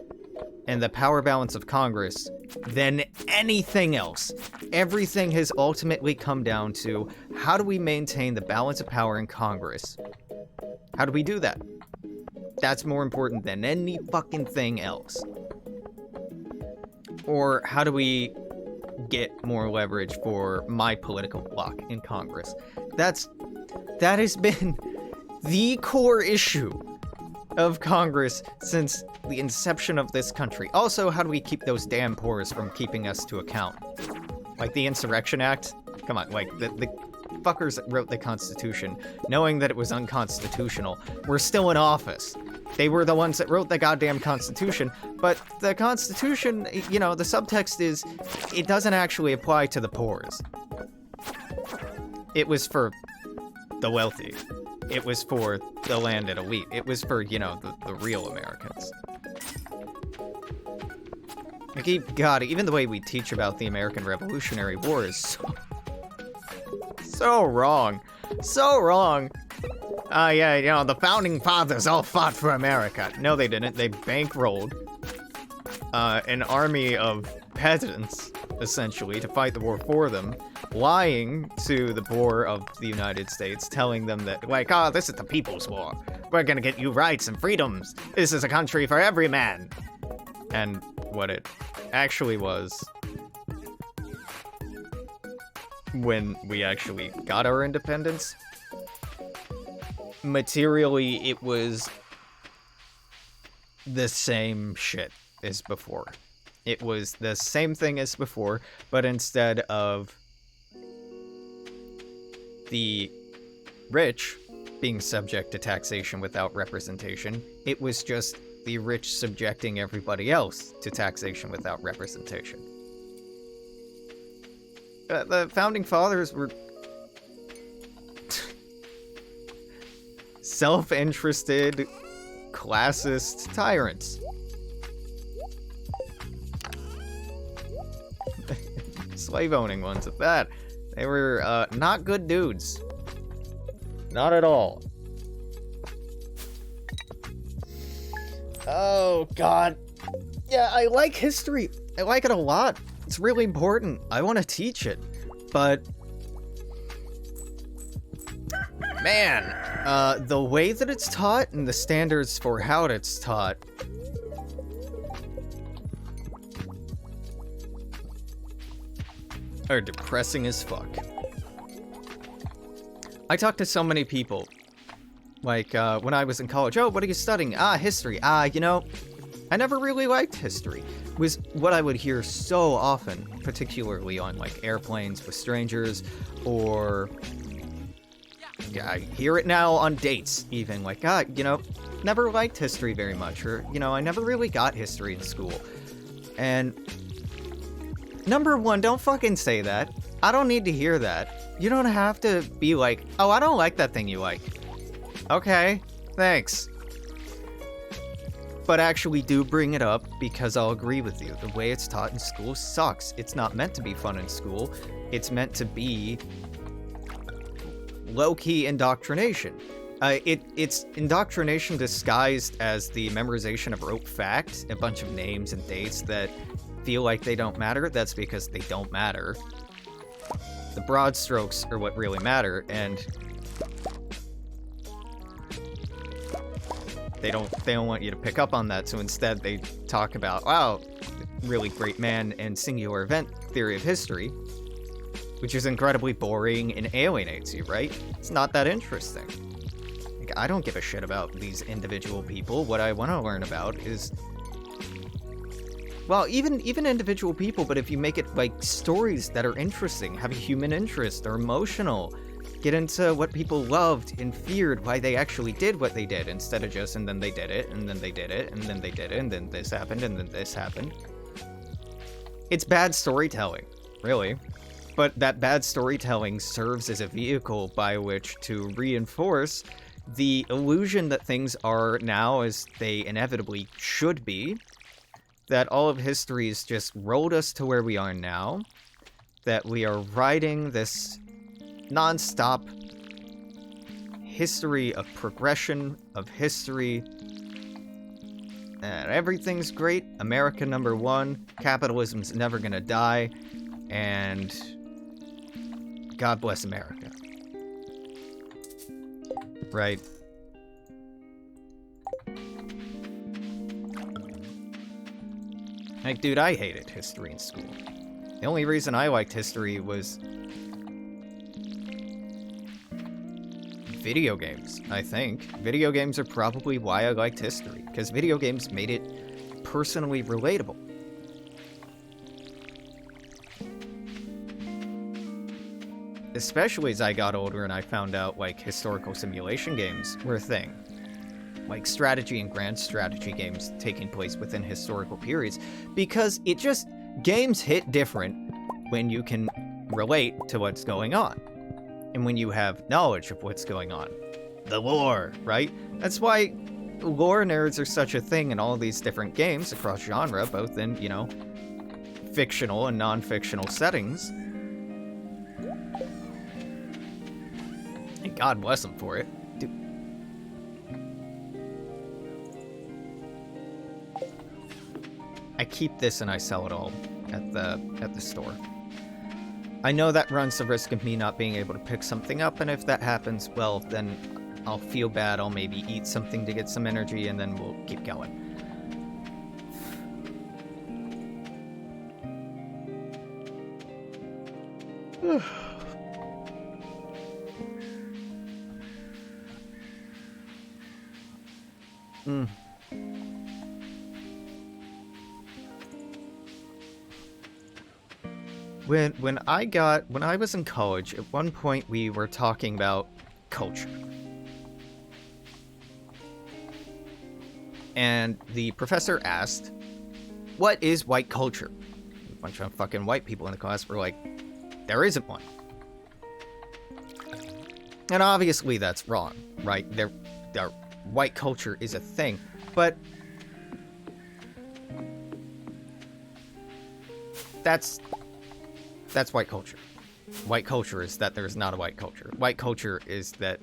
and the power balance of Congress than anything else. Everything has ultimately come down to, how do we maintain the balance of power in Congress? How do we do that? That's more important than any fucking thing else. Or how do we get more leverage for my political bloc in Congress? That's That has been the core issue of Congress since the inception of this country. Also, how do we keep those damn poors from keeping us to account? Like the Insurrection Act? Come on, like, the fuckers that wrote the Constitution, knowing that it was unconstitutional, were still in office. They were the ones that wrote the goddamn Constitution, but the Constitution, you know, the subtext is, it doesn't actually apply to the poors. It was for the wealthy. It was for the landed elite. It was for, you know, the real Americans. Like, God, even the way we teach about the American Revolutionary War is so wrong. So wrong. Yeah, you know, the founding fathers all fought for America. No, they didn't. They bankrolled an army of peasants, essentially, to fight the war for them, lying to the poor of the United States, telling them that, like, oh, this is the people's war. We're gonna get you rights and freedoms. This is a country for every man. And what it actually was, when we actually got our independence, materially, it was the same shit as before. It was the same thing as before, but instead of the rich being subject to taxation without representation, it was just the rich subjecting everybody else to taxation without representation. The founding fathers were self-interested, classist tyrants. Slave-owning ones at that. They were not good dudes. Not at all. Oh, God. Yeah, I like history. I like it a lot. It's really important. I want to teach it. But man, the way that it's taught and the standards for how it's taught are depressing as fuck. I talked to so many people, like, when I was in college. Oh, what are you studying? History. You know, I never really liked history. It was what I would hear so often, particularly on, like, airplanes with strangers, or yeah, I hear it now on dates, even, like, you know, never liked history very much, or, you know, I never really got history in school. And number one, don't fucking say that. I don't need to hear that. You don't have to be like, oh, I don't like that thing you like. Okay, thanks. But actually do bring it up, because I'll agree with you. The way it's taught in school sucks. It's not meant to be fun in school. It's meant to be low-key indoctrination. It's indoctrination disguised as the memorization of rote facts, a bunch of names and dates that feel like they don't matter. That's because they don't matter. The broad strokes are what really matter, and they don't want you to pick up on that, so instead they talk about, wow, really great man and singular event theory of history, which is incredibly boring and alienates you, right? It's not that interesting. Like, I don't give a shit about these individual people. What I want to learn about is, well, even individual people, but if you make it, like, stories that are interesting, have a human interest, or emotional, get into what people loved and feared, why they actually did what they did, instead of just, and then they did it, and then they did it, and then they did it, and then this happened, and then this happened. It's bad storytelling, really. But that bad storytelling serves as a vehicle by which to reinforce the illusion that things are now as they inevitably should be, that all of history's just rolled us to where we are now, that we are riding this non-stop history of progression, of history, and everything's great, America #1, capitalism's never gonna die, and God bless America. Right? Like, dude, I hated history in school. The only reason I liked history was video games, I think. Video games are probably why I liked history, because video games made it personally relatable. Especially as I got older and I found out, like, historical simulation games were a thing. Like, strategy and grand strategy games taking place within historical periods, because it just... games hit different when you can relate to what's going on, and when you have knowledge of what's going on. The lore, right? That's why lore nerds are such a thing in all these different games across genre, both in, you know, fictional and non-fictional settings. And God bless them for it. Dude. I keep this and I sell it all at the store. I know that runs the risk of me not being able to pick something up, and if that happens, well, then I'll feel bad. I'll maybe eat something to get some energy, and then we'll keep going. When I was in college, at one point we were talking about culture. And the professor asked, what is white culture? A bunch of fucking white people in the class were like, there isn't one. And obviously that's wrong, right? White culture is a thing, but that's white culture. White culture is that there's not a white culture. White culture is that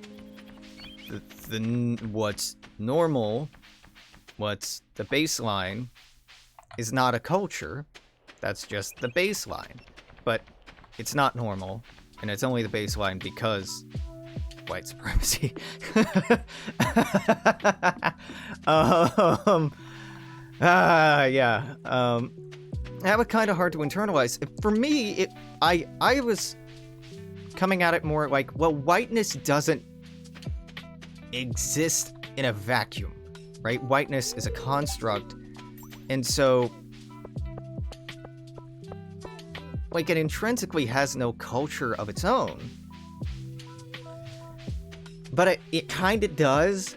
what's normal, what's the baseline, is not a culture. That's just the baseline. But it's not normal, and it's only the baseline because white supremacy. Yeah. That was kind of hard to internalize. For me, I was coming at it more like, well, whiteness doesn't exist in a vacuum, right? Whiteness is a construct, and so, like, it intrinsically has no culture of its own. But it kind of does.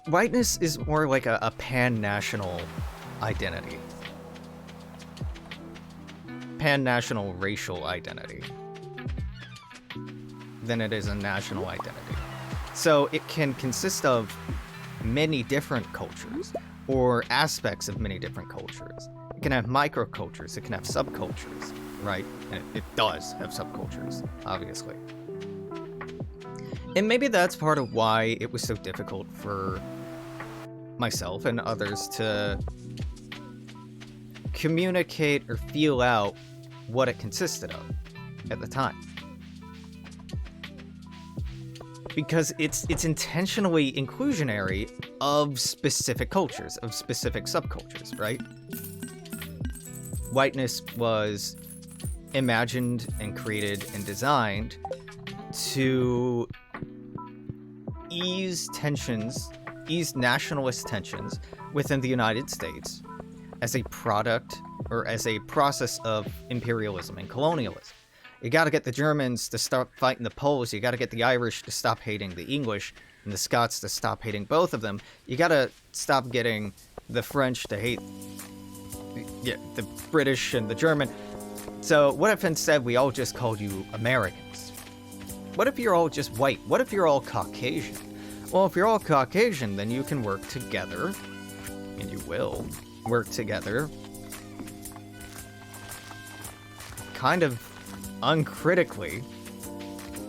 Whiteness is more like a pan-national identity. Pan-national racial identity than it is a national identity. So it can consist of many different cultures or aspects of many different cultures. It can have microcultures, it can have subcultures, right? And it does have subcultures, obviously. And maybe that's part of why it was so difficult for myself and others to communicate or feel out what it consisted of at the time. Because it's intentionally inclusionary of specific cultures, of specific subcultures, right? Whiteness was imagined and created and designed to ease nationalist tensions within the United States as a product or as a process of imperialism and colonialism. You gotta get the Germans to stop fighting the Poles, you gotta get the Irish to stop hating the English, and the Scots to stop hating both of them. You gotta stop getting the French to hate the British and the German. So what if instead we all just called you Americans? What if you're all just white? What if you're all Caucasian? Well, if you're all Caucasian, then you can work together, and you will work together, kind of uncritically,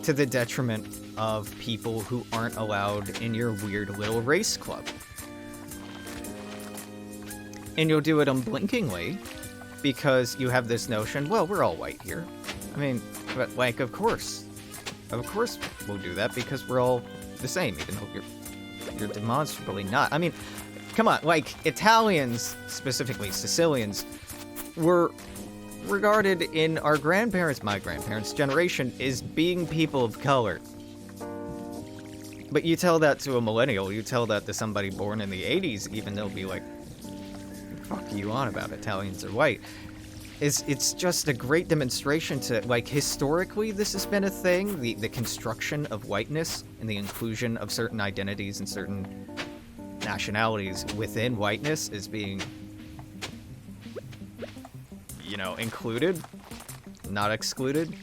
to the detriment of people who aren't allowed in your weird little race club. And you'll do it unblinkingly, because you have this notion, well, we're all white here. I mean, but, like, of course we'll do that, because we're all the same, even though you're demonstrably not. I mean, come on, like, Italians, specifically Sicilians, were regarded in my grandparents' generation, as being people of color. But you tell that to a millennial, you tell that to somebody born in the 80s, even they'll be like, fuck are you on about? Italians are white. It's just a great demonstration to, like, historically this has been a thing, the construction of whiteness and the inclusion of certain identities and certain nationalities within whiteness is being, you know, included, not excluded.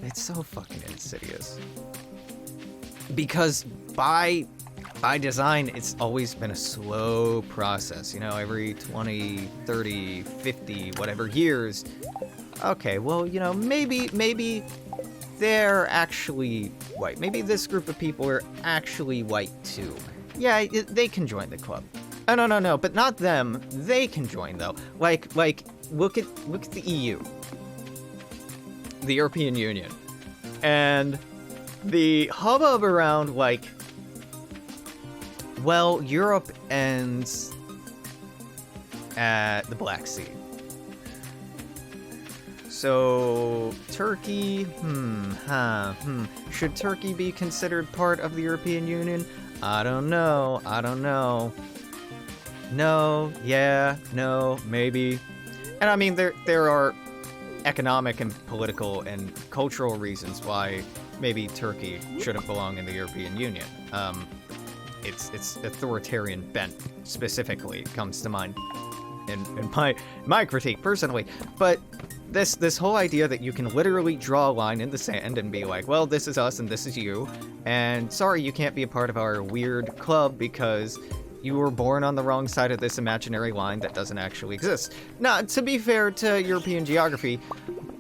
It's so fucking insidious. Because by design, it's always been a slow process, you know, every 20, 30, 50, whatever years. Okay, well, you know, maybe they're actually white. Maybe this group of people are actually white too. Yeah, they can join the club. Oh, no, but not them. They can join though. Like, look at the EU. The European Union. And the hubbub around, like, well, Europe ends at the Black Sea. So, Turkey, should Turkey be considered part of the European Union? I don't know. No, yeah, no, maybe. And I mean, there are economic and political and cultural reasons why maybe Turkey shouldn't belong in the European Union. Its authoritarian bent specifically comes to mind in my critique personally. But this whole idea that you can literally draw a line in the sand and be like, well, this is us and this is you, and sorry, you can't be a part of our weird club because you were born on the wrong side of this imaginary line that doesn't actually exist. Now, to be fair to European geography,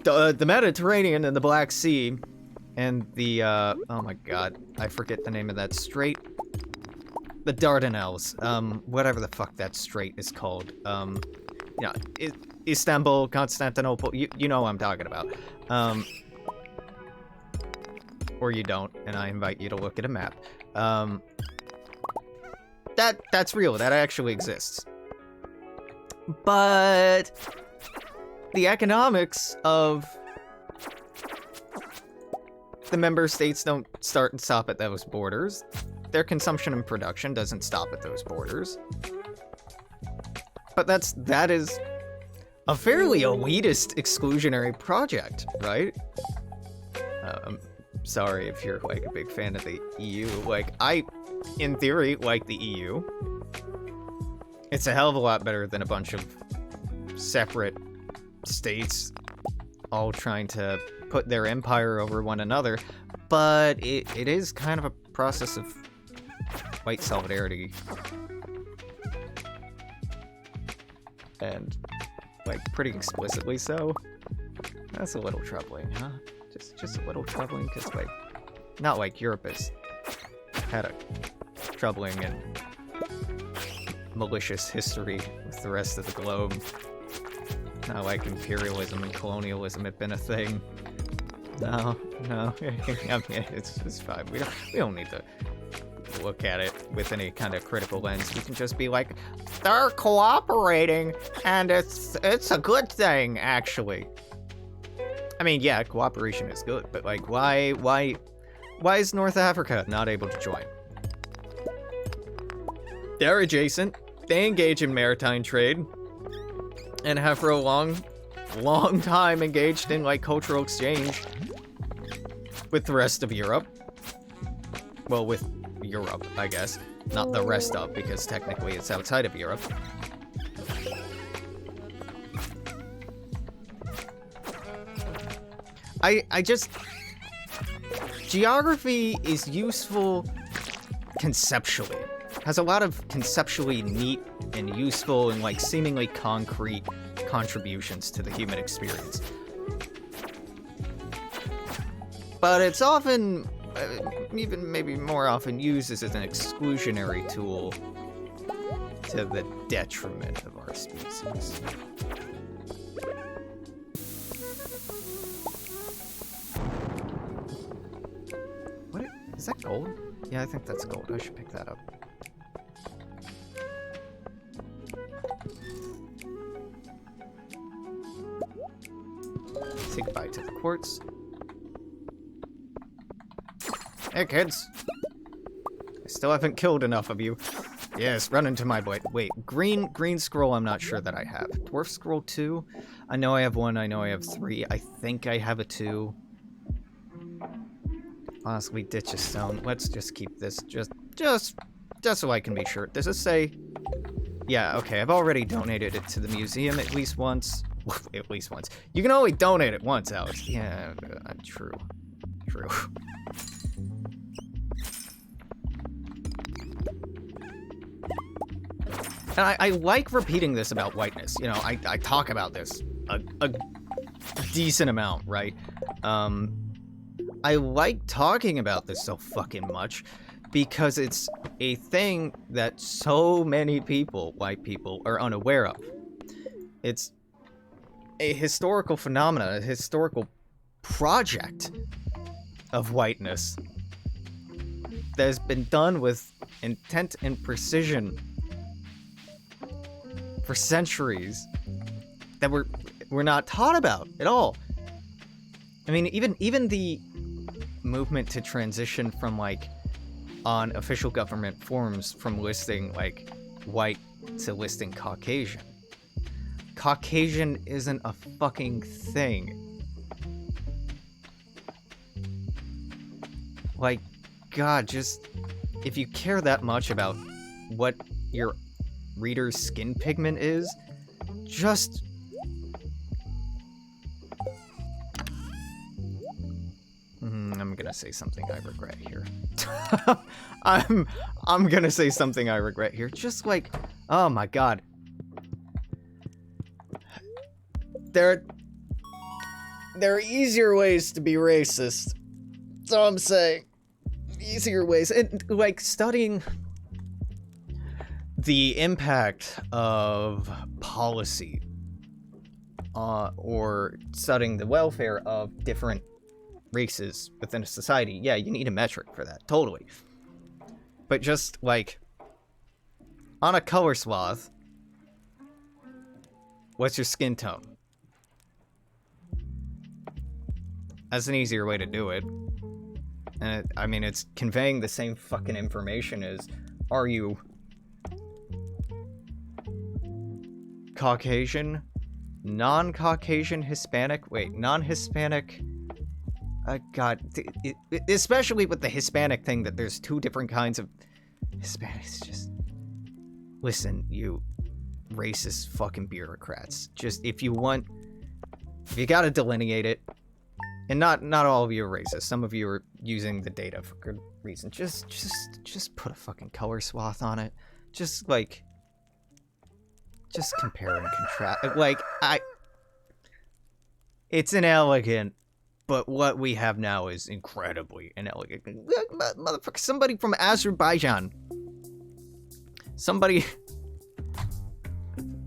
the Mediterranean and the Black Sea and the, oh my god, I forget the name of that strait. The Dardanelles, whatever the fuck that strait is called. Yeah, Istanbul, Constantinople, you know what I'm talking about. Or you don't, and I invite you to look at a map. That's real, that actually exists. But the economics of the member states don't start and stop at those borders. Their consumption and production doesn't stop at those borders. But that is a fairly elitist exclusionary project, right? Sorry if you're, like, a big fan of the EU. Like, I, in theory, like the EU. It's a hell of a lot better than a bunch of separate states all trying to put their empire over one another. But it is kind of a process of white solidarity. And, like, pretty explicitly so. That's a little troubling, huh? Just a little troubling, because, like, not like Europe has had a troubling and malicious history with the rest of the globe. Not like imperialism and colonialism have been a thing. No. I mean, it's fine. We don't need to look at it with any kind of critical lens. We can just be like, they're cooperating, and it's a good thing, actually. I mean, yeah, cooperation is good, but, like, why is North Africa not able to join? They're adjacent, they engage in maritime trade, and have for a long time engaged in, like, cultural exchange with the rest of Europe. Well, with Europe, I guess. Not the rest of, because technically it's outside of Europe. I just... Geography is useful conceptually. Has a lot of conceptually neat and useful and, like, seemingly concrete contributions to the human experience. But it's often, even maybe more often, used as an exclusionary tool to the detriment of our species. What is that gold? Yeah, I think that's gold. I should pick that up. Say goodbye to the quartz. Hey, kids. I still haven't killed enough of you. Yes, run into my blade. Wait, green scroll I'm not sure that I have. Dwarf scroll 2? I know I have 1, I know I have 3. I think I have a 2. Honestly, ditch a stone. Let's just keep this just so I can be sure. Does it say... Yeah, okay, I've already donated it to the museum at least once. At least once. You can only donate it once, Alex. Yeah, true. True. And I like repeating this about whiteness. You know, I talk about this a decent amount, right? I like talking about this so fucking much because it's a thing that so many people, white people, are unaware of. It's a historical phenomenon, a historical project of whiteness that has been done with intent and precision for centuries that we're not taught about at all. I mean, even the movement to transition from, like, on official government forms from listing, like, white to listing Caucasian. Caucasian isn't a fucking thing. Like, God, just... If you care that much about what your reader's skin pigment is, just... I'm gonna say something I regret here. I'm gonna say something I regret here. Just like, oh my God. There are easier ways to be racist. That's all I'm saying. Easier ways. And, like, studying the impact of policy, or studying the welfare of different races within a society. Yeah, you need a metric for that, totally. But just, like, on a color swath, what's your skin tone? That's an easier way to do it. And I mean, it's conveying the same fucking information as, are you Caucasian, non-Caucasian, Hispanic? Wait, non-Hispanic... God, especially with the Hispanic thing, that there's two different kinds of Hispanics. Just listen, you racist fucking bureaucrats. Just, if you gotta delineate it, and not all of you are racist. Some of you are using the data for good reason. Just put a fucking color swath on it. Just compare and contrast. Like, it's inelegant. But what we have now is incredibly inelegant. Motherfucker, somebody from Azerbaijan. Somebody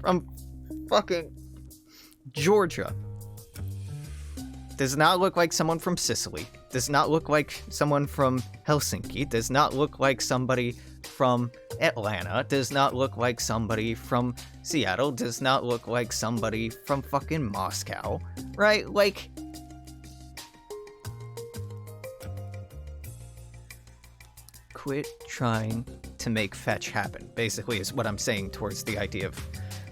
from fucking Georgia. Does not look like someone from Sicily. Does not look like someone from Helsinki. Does not look like somebody from Atlanta. Does not look like somebody from Seattle. Does not look like somebody from fucking Moscow. Right? Like... Quit trying to make fetch happen, basically, is what I'm saying towards the idea of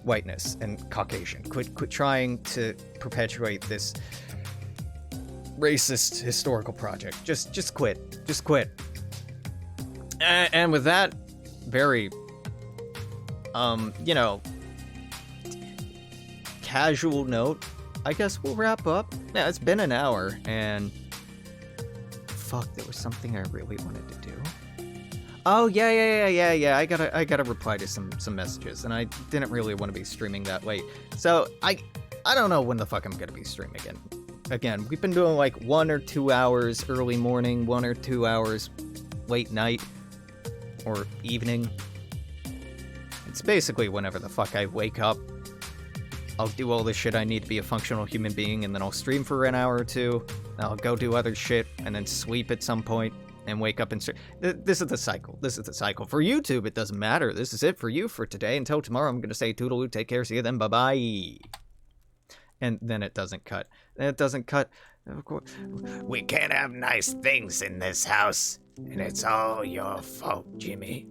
whiteness and Caucasian. Quit trying to perpetuate this racist historical project. Just quit. Just quit. And with that very, you know, casual note, I guess we'll wrap up. Yeah, it's been an hour, and fuck, there was something I really wanted to do. Oh, yeah. I gotta reply to some messages, and I didn't really want to be streaming that late. So, I don't know when the fuck I'm gonna be streaming again. We've been doing like 1 or 2 hours early morning, 1 or 2 hours late night, or evening. It's basically whenever the fuck I wake up. I'll do all the shit I need to be a functional human being, and then I'll stream for an hour or two, and I'll go do other shit, and then sleep at some point. And wake up and this is the cycle. For YouTube, it doesn't matter. This is it for you for today. Until tomorrow, I'm going to say toodaloo, take care, see you then, bye-bye. And then it doesn't cut. Of course. We can't have nice things in this house. And it's all your fault, Jimmy.